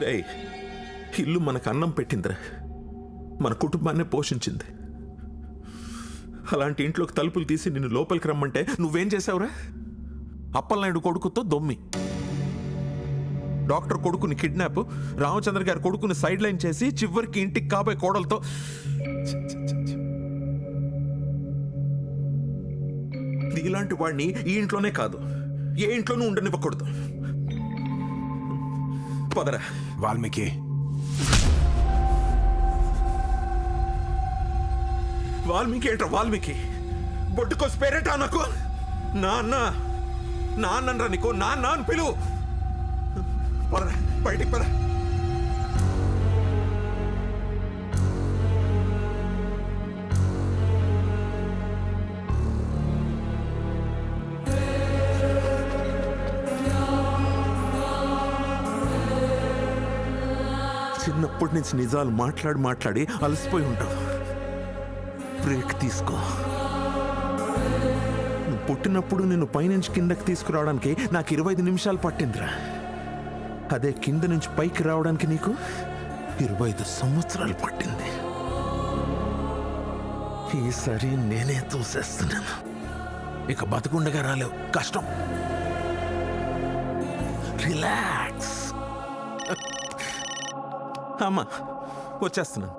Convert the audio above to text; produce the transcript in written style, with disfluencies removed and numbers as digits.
రేయ్, ఇల్లు మనకు అన్నం పెట్టిందిరా, మన కుటుంబాన్ని పోషించింది. అలాంటి ఇంట్లోకి తలుపులు తీసి నిన్ను లోపలికి రమ్మంటే నువ్వేం చేసావురా? అప్పలనాయుడు కొడుకుతో దొమ్మి, డాక్టర్ కొడుకుని కిడ్నాప్, రామచంద్ర గారి కొడుకుని సైడ్ లైన్ చేసి చివరికి ఇంటికి కాబోయే కోడలతో. ఇలాంటి వాడిని ఈ ఇంట్లోనే కాదు ఏ ఇంట్లోనూ ఉండనివ్వకూడదు. పదరా. వాల్మీకి, వాల్మీకి ఏంట్రా వాల్మీకి? బొడ్డుకోసి పేరేటా నాకు? నాన్న నాన్నరా నీకు, నాన్న అని పిలువు. పదరా బయటికి పద. చిన్నప్పటి నుంచి నిజాలు మాట్లాడి మాట్లాడి అలసిపోయి ఉంటావు. బ్రేక్ తీసుకో. నువ్వు పుట్టినప్పుడు నిన్ను పైనుంచి కిందకి తీసుకురావడానికి నాకు 25 నిమిషాలు పట్టిందిరా. అదే కింద నుంచి పైకి రావడానికి నీకు 25 సంవత్సరాలు పట్టింది. ఈసారి నేనే చూసేస్తున్నాను. ఇక బతుకుండగా రాలేవు, కష్టం. రిలాక్స్. అమ్మా వచ్చేస్తున్నాను.